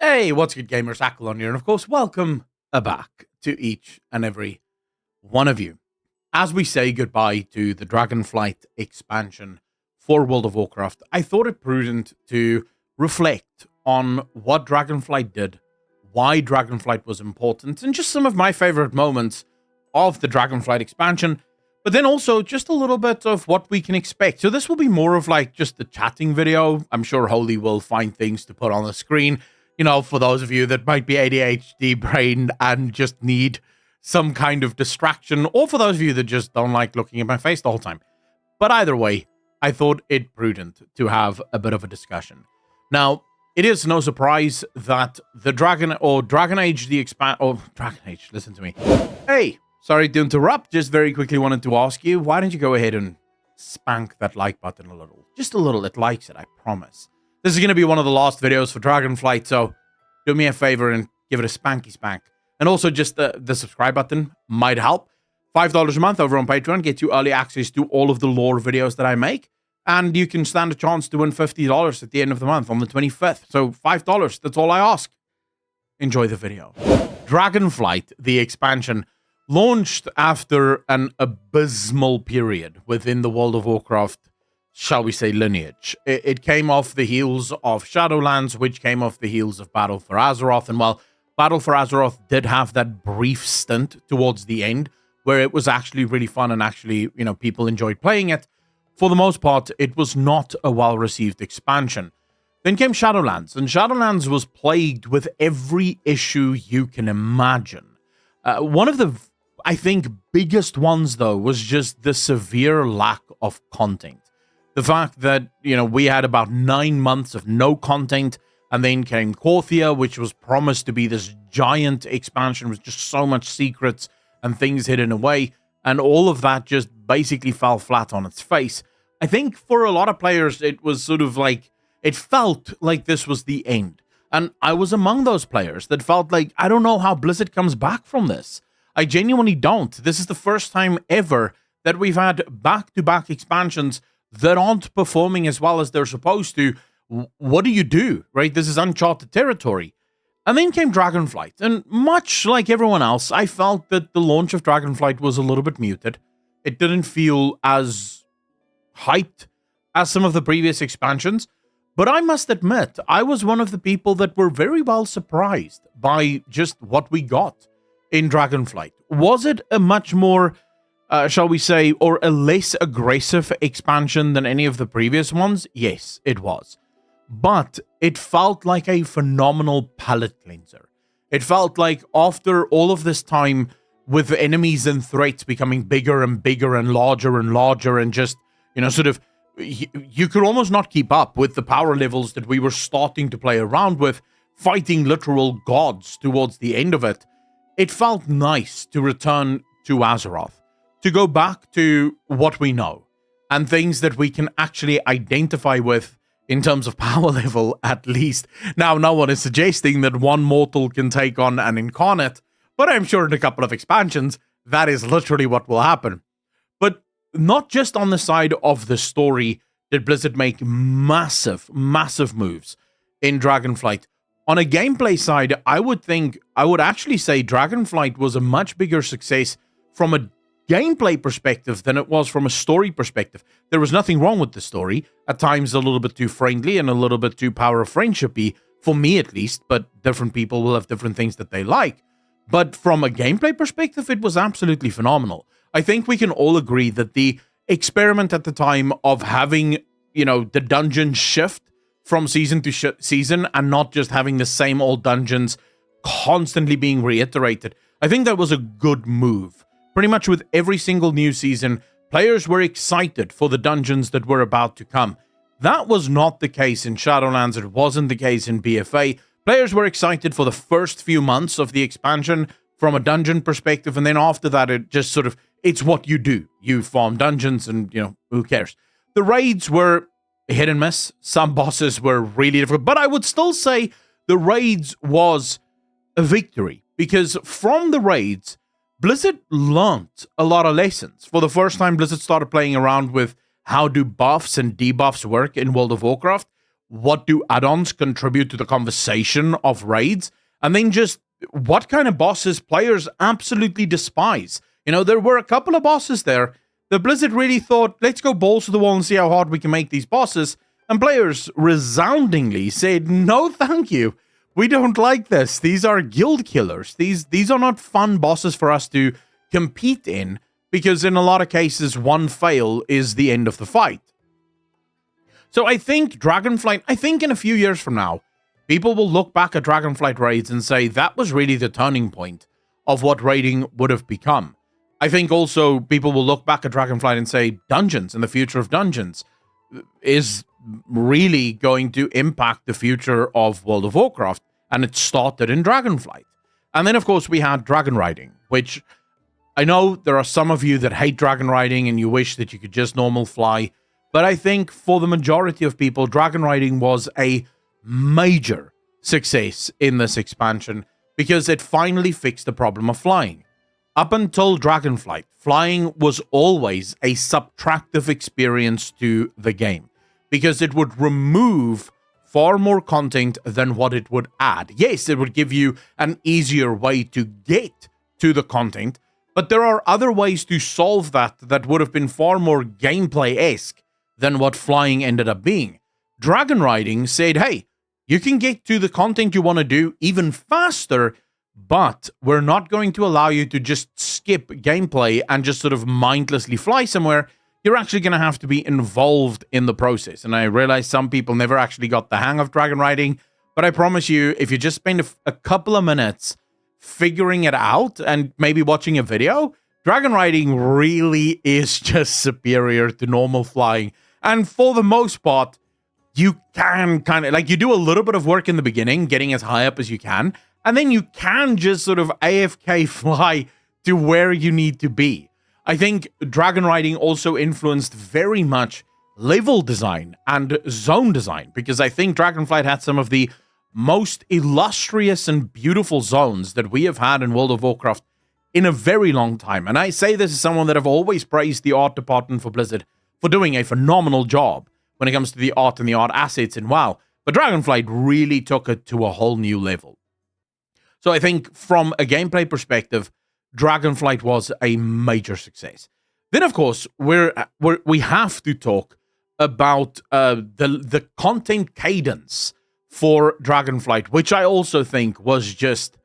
Hey, what's good, gamers? Aquilon here, and of course, welcome back to each and every one of you. As we say goodbye to the Dragonflight expansion for World of Warcraft, I thought it prudent to reflect on what Dragonflight did, why Dragonflight was important, and just some of my favorite moments of the Dragonflight expansion, but then also just a little bit of what we can expect. So this will be more of like just the chatting video. I'm sure Holy will find things to put on the screen. You know, for those of you that might be ADHD brained and just need some kind of distraction, or for those of you that just don't like looking at my face the whole time. But either way, I thought it prudent to have a bit of a discussion. Now, it is no surprise that the Dragon Age, listen to me. Hey, sorry to interrupt, just very quickly wanted to ask you, why don't you go ahead and spank that like button a little? Just a little, it likes it, I promise. This is going to be one of the last videos for Dragonflight, so do me a favor and give it a spanky spank. And also just the subscribe button might help. $5 a month over on Patreon gets you early access to all of the lore videos that I make. And you can stand a chance to win $50 at the end of the month on the 25th. So $5, that's all I ask. Enjoy the video. Dragonflight, the expansion, launched after an abysmal period within the World of Warcraft, shall we say, lineage. It came off the heels of Shadowlands, which came off the heels of Battle for Azeroth. And while Battle for Azeroth did have that brief stint towards the end, where it was actually really fun and actually, you know, people enjoyed playing it, for the most part, it was not a well-received expansion. Then came Shadowlands, and Shadowlands was plagued with every issue you can imagine. One of the, I think, biggest ones, though, was just the severe lack of content. The fact that, you know, we had about 9 months of no content, and then came Korthia, which was promised to be this giant expansion with just so much secrets and things hidden away, and all of that just basically fell flat on its face. I think for a lot of players, it was sort of like, it felt like this was the end. And I was among those players that felt like, I don't know how Blizzard comes back from this. I genuinely don't. This is the first time ever that we've had back-to-back expansions that aren't performing as well as they're supposed to. What do you do, right? This is uncharted territory. And then came Dragonflight, and much like everyone else, I felt that the launch of Dragonflight was a little bit muted. It didn't feel as hyped as some of the previous expansions, but I must admit, I was one of the people that were very well surprised by just what we got in Dragonflight. Was it a much more shall we say, or a less aggressive expansion than any of the previous ones? Yes, it was. But it felt like a phenomenal palate cleanser. It felt like after all of this time with enemies and threats becoming bigger and bigger and larger and just, you know, sort of, you could almost not keep up with the power levels that we were starting to play around with, fighting literal gods towards the end of it. It felt nice to return to Azeroth, to go back to what we know and things that we can actually identify with in terms of power level, at least. Now, no one is suggesting that one mortal can take on an incarnate, but I'm sure in a couple of expansions, that is literally what will happen. But not just on the side of the story did Blizzard make massive moves in Dragonflight. On a gameplay side, I would actually say Dragonflight was a much bigger success from a gameplay perspective than it was from a story perspective. There was nothing wrong with the story. At times a little bit too friendly and a little bit too power of friendship-y, for me at least, but different people will have different things that they like. But from a gameplay perspective, it was absolutely phenomenal. I think we can all agree that the experiment at the time of having, you know, the dungeon shift from season to season and not just having the same old dungeons constantly being reiterated, I think that was a good move. Pretty much with every single new season, players were excited for the dungeons that were about to come. That was not the case in Shadowlands. It wasn't the case in BFA. Players were excited for the first few months of the expansion from a dungeon perspective, and then after that, it just sort of, it's what you do. You farm dungeons, and, you know, who cares? The raids were hit and miss. Some bosses were really difficult, but I would still say the raids was a victory, because from the raids, Blizzard learned a lot of lessons. For the first time, Blizzard started playing around with how do buffs and debuffs work in World of Warcraft. what do add-ons contribute to the conversation of raids, and then just what kind of bosses players absolutely despise. You know, there were a couple of bosses there that Blizzard really thought, let's go balls to the wall and see how hard we can make these bosses, and players resoundingly said, no thank you. We don't like this. These are guild killers. These are not fun bosses for us to compete in, because in a lot of cases, one fail is the end of the fight. So I think Dragonflight, in a few years from now, people will look back at Dragonflight raids and say that was really the turning point of what raiding would have become. I think also people will look back at Dragonflight and say dungeons and the future of dungeons is really going to impact the future of World of Warcraft, and it started in Dragonflight. And then, of course, we had dragon riding, which I know there are some of you that hate dragon riding and you wish that you could just normal fly, but I think for the majority of people, dragon riding was a major success in this expansion because it finally fixed the problem of flying. Up until Dragonflight, flying was always a subtractive experience to the game because it would remove far more content than what it would add. Yes, it would give you an easier way to get to the content, but there are other ways to solve that would have been far more gameplay-esque than what flying ended up being. Dragon riding said, hey, you can get to the content you want to do even faster, but we're not going to allow you to just skip gameplay and just sort of mindlessly fly somewhere. You're actually going to have to be involved in the process. And I realize some people never actually got the hang of dragon riding, but I promise you, if you just spend a couple of minutes figuring it out and maybe watching a video, dragon riding really is just superior to normal flying. And for the most part, you can kind of, like, you do a little bit of work in the beginning, getting as high up as you can, and then you can just sort of AFK fly to where you need to be. I think dragon riding also influenced very much level design and zone design, because I think Dragonflight had some of the most illustrious and beautiful zones that we have had in World of Warcraft in a very long time. And I say this as someone that have always praised the art department for Blizzard for doing a phenomenal job when it comes to the art and the art assets in WoW. But Dragonflight really took it to a whole new level. So I think from a gameplay perspective, Dragonflight was a major success. Then, of course, we have to talk about the content cadence for Dragonflight, which I also think was just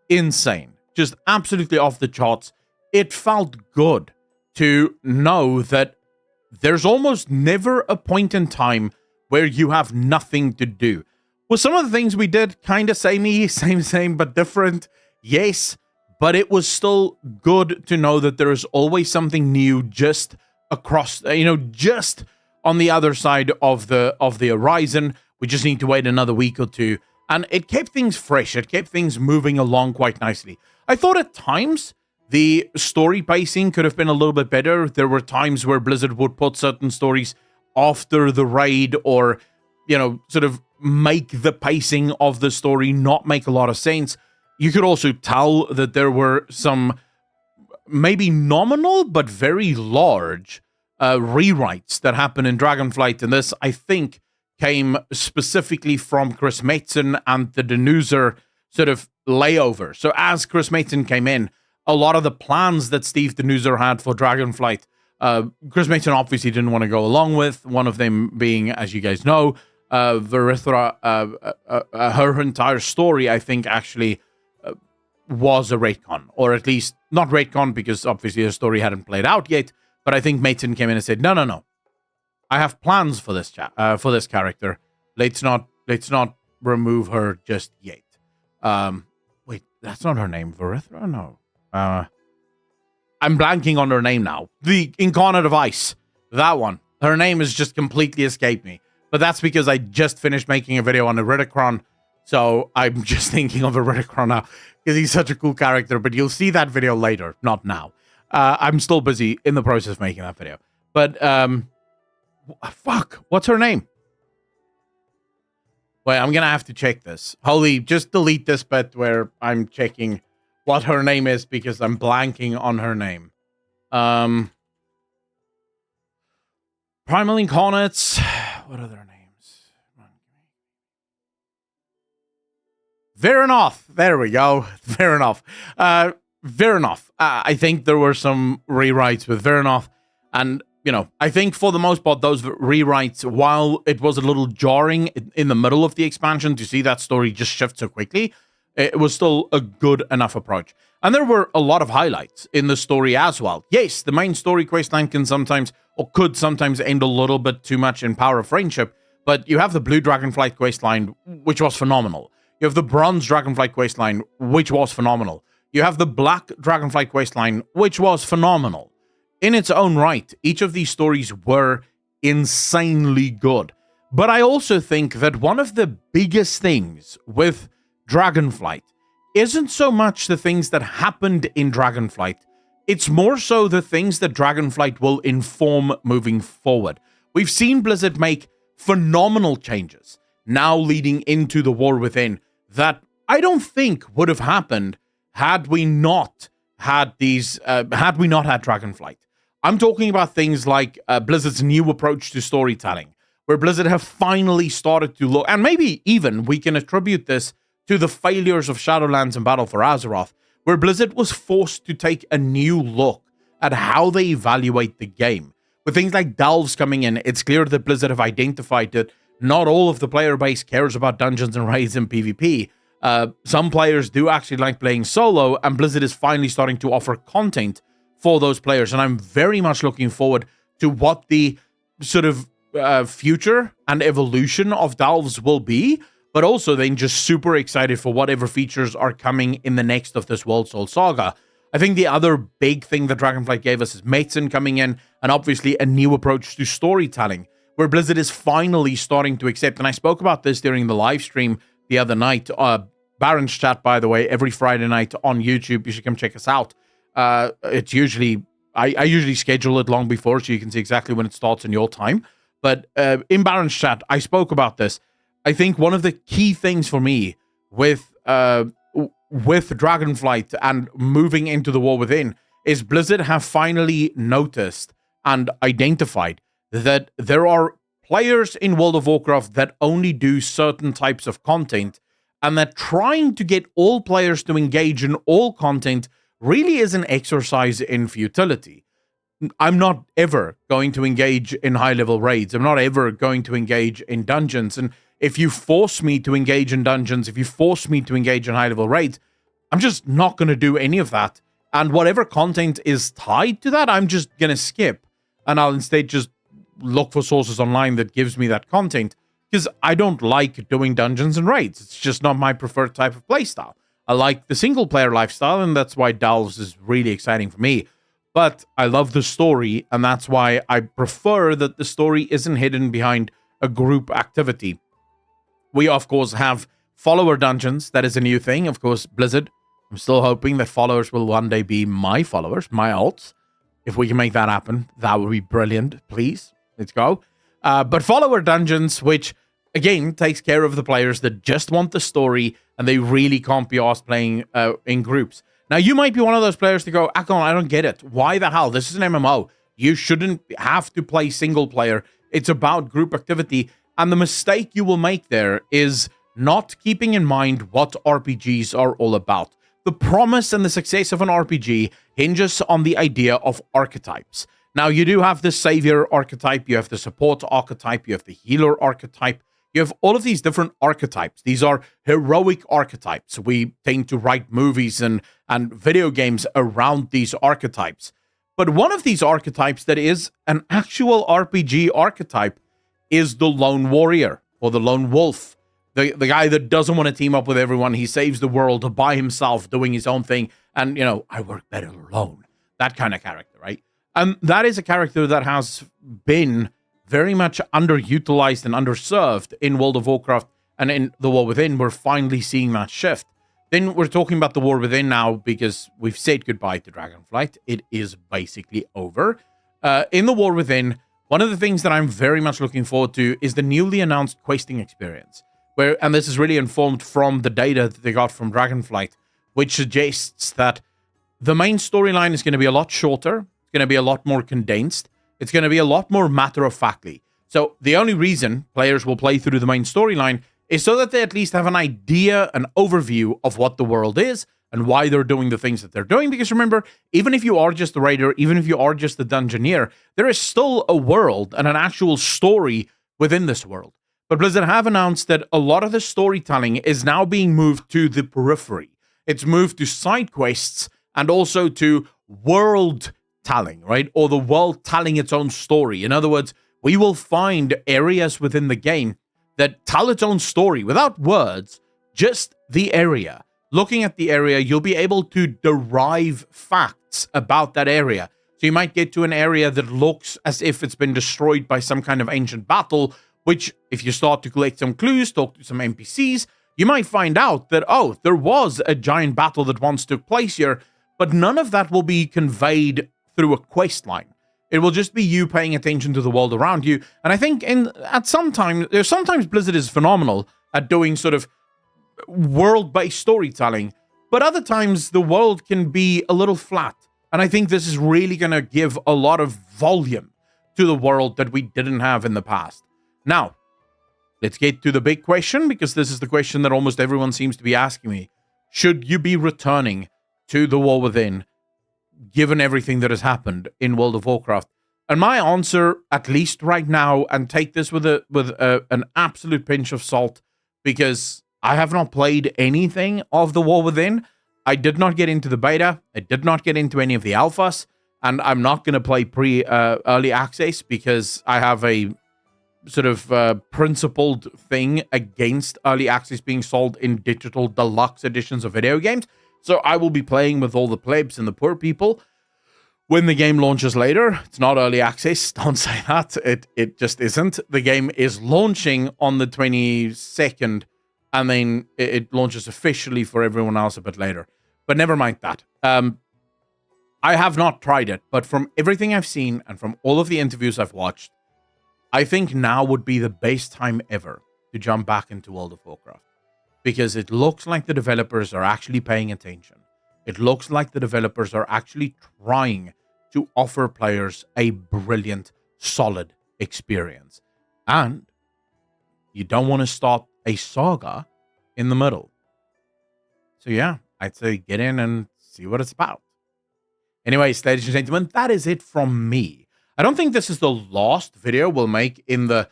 insane, just absolutely off the charts. It felt good to know that there's almost never a point in time where you have nothing to do. Well, some of the things we did kind of samey, same, but different, yes, but it was still good to know that there is always something new just across, just on the other side of the horizon. We just need to wait another week or two. And it kept things fresh. It kept things moving along quite nicely. I thought at times the story pacing could have been a little bit better. There were times where Blizzard would put certain stories after the raid or, sort of make the pacing of the story not make a lot of sense. You could also tell that there were some maybe nominal but very large rewrites that happened in Dragonflight. And this, I think, came specifically from Chris Metzen and the Denuser sort of layover. So as Chris Metzen came in, a lot of the plans that Steve Denuser had for Dragonflight, Chris Metzen obviously didn't want to go along with, one of them being, as you guys know, Verithra, her entire story, I think, actually was a retcon, or at least not retcon because obviously her story hadn't played out yet, but I think Metzen came in and said, no. I have plans for this character. Let's not remove her just yet. Wait, that's not her name, Verithra? No. I'm blanking on her name now. The Incarnate of Ice. That one. Her name has just completely escaped me. But that's because I just finished making a video on Eridicron, so I'm just thinking of Eridicron now, because he's such a cool character, but you'll see that video later, not now. I'm still busy in the process of making that video. But, fuck, what's her name? Wait, I'm gonna have to check this. Holy, just delete this bit where I'm checking what her name is, because I'm blanking on her name. Primal Incarnates. What are their names? Come on, Fair enough. There we go. Fair enough. Fair enough. I think there were some rewrites with fair enough. And, I think for the most part, those rewrites, while it was a little jarring in the middle of the expansion to see that story just shift so quickly, it was still a good enough approach. And there were a lot of highlights in the story as well. Yes, the main story questline can sometimes, or could sometimes, end a little bit too much in Power of Friendship, but you have the Blue Dragonflight questline, which was phenomenal. You have the Bronze Dragonflight questline, which was phenomenal. You have the Black Dragonflight questline, which was phenomenal. In its own right, each of these stories were insanely good. But I also think that one of the biggest things with Dragonflight isn't so much the things that happened in Dragonflight. It's more so the things that Dragonflight will inform moving forward. We've seen Blizzard make phenomenal changes now leading into the War Within that I don't think would have happened had we not had Dragonflight. I'm talking about things like Blizzard's new approach to storytelling, where Blizzard have finally started to look, and maybe even we can attribute this to the failures of Shadowlands and Battle for Azeroth, where Blizzard was forced to take a new look at how they evaluate the game. With things like Delves coming in, it's clear that Blizzard have identified that not all of the player base cares about dungeons and raids and PvP. Some players do actually like playing solo, and Blizzard is finally starting to offer content for those players. And I'm very much looking forward to what the sort of future and evolution of Delves will be, but also then just super excited for whatever features are coming in the next of this World Soul Saga. I think the other big thing that Dragonflight gave us is Metzen coming in, and obviously a new approach to storytelling, where Blizzard is finally starting to accept, and I spoke about this during the live stream the other night, Baron's chat, by the way, every Friday night on YouTube. You should come check us out. It's usually, I usually schedule it long before so you can see exactly when it starts in your time. But in Baron's chat, I spoke about this. I think one of the key things for me with Dragonflight and moving into the War Within is Blizzard have finally noticed and identified that there are players in World of Warcraft that only do certain types of content, and that trying to get all players to engage in all content really is an exercise in futility. I'm not ever going to engage in high-level raids. I'm not ever going to engage in dungeons. And if you force me to engage in dungeons, if you force me to engage in high-level raids, I'm just not going to do any of that. And whatever content is tied to that, I'm just going to skip. And I'll instead just look for sources online that gives me that content, because I don't like doing dungeons and raids. It's just not my preferred type of playstyle. I like the single-player lifestyle, and that's why Delves is really exciting for me. But I love the story, and that's why I prefer that the story isn't hidden behind a group activity. We, of course, have follower dungeons. That is a new thing. Of course, Blizzard, I'm still hoping that followers will one day be my followers, my alts. If we can make that happen, that would be brilliant. Please, let's go. But follower dungeons, which, again, takes care of the players that just want the story and they really can't be asked playing in groups. Now, you might be one of those players to go, Akon, I don't get it. Why the hell? This is an MMO. You shouldn't have to play single player. It's about group activity. And the mistake you will make there is not keeping in mind what RPGs are all about. The promise and the success of an RPG hinges on the idea of archetypes. Now, you do have the savior archetype, you have the support archetype, you have the healer archetype, you have all of these different archetypes. These are heroic archetypes. We tend to write movies and video games around these archetypes. But one of these archetypes that is an actual RPG archetype is the lone warrior or the lone wolf. The guy that doesn't want to team up with everyone. He saves the world by himself, doing his own thing. And, I work better alone. That kind of character, right? That is a character that has been very much underutilized and underserved in World of Warcraft and in the War Within. We're finally seeing that shift. Then we're talking about the War Within now because we've said goodbye to Dragonflight. It is basically over. In the War Within, one of the things that I'm very much looking forward to is the newly announced questing experience. And this is really informed from the data that they got from Dragonflight, which suggests that the main storyline is going to be a lot shorter. It's going to be a lot more condensed. It's going to be a lot more matter-of-factly. So the only reason players will play through the main storyline is so that they at least have an idea, an overview of what the world is and why they're doing the things that they're doing. Because remember, even if you are just the raider, even if you are just the dungeoneer, there is still a world and an actual story within this world. But Blizzard have announced that a lot of the storytelling is now being moved to the periphery. It's moved to side quests and also to world telling, right? Or the world telling its own story. In other words, we will find areas within the game that tell its own story without words, just the area. Looking at the area, you'll be able to derive facts about that area. So you might get to an area that looks as if it's been destroyed by some kind of ancient battle, which, if you start to collect some clues, talk to some NPCs, you might find out that, oh, there was a giant battle that once took place here, but none of that will be conveyed through a quest line. It will just be you paying attention to the world around you. And I think sometimes Blizzard is phenomenal at doing sort of world-based storytelling, but other times the world can be a little flat. And I think this is really going to give a lot of volume to the world that we didn't have in the past. Now, let's get to the big question, because this is the question that almost everyone seems to be asking me. Should you be returning to the War Within, given everything that has happened in World of Warcraft? And my answer, at least right now, and take this with an absolute pinch of salt, because I have not played anything of the War Within. I did not get into the beta. I did not get into any of the alphas, and I'm not going to play early access because I have a sort of principled thing against early access being sold in digital deluxe editions of video games. So I will be playing with all the plebs and the poor people when the game launches later. It's not early access. Don't say that. It just isn't. The game is launching on the 22nd, and then it launches officially for everyone else a bit later. But never mind that. I have not tried it, but from everything I've seen and from all of the interviews I've watched, I think now would be the best time ever to jump back into World of Warcraft. Because it looks like the developers are actually paying attention. It looks like the developers are actually trying to offer players a brilliant, solid experience. And you don't want to start a saga in the middle. So yeah, I'd say get in and see what it's about. Anyways, ladies and gentlemen, that is it from me. I don't think this is the last video we'll make in the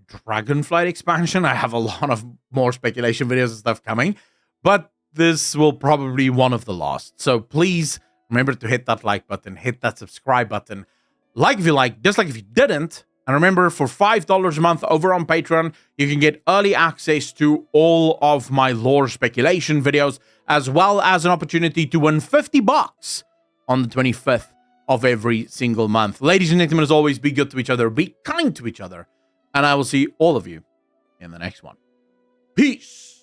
Dragonflight expansion. I have a lot of more speculation videos and stuff coming, but this will probably be one of the last. So please remember to hit that like button, hit that subscribe button. Like if you like, dislike if you didn't. And remember, for $5 a month over on Patreon, you can get early access to all of my lore speculation videos, as well as an opportunity to win $50 on the 25th of every single month. Ladies and gentlemen, as always, be good to each other, be kind to each other, and I will see all of you in the next one. Peace.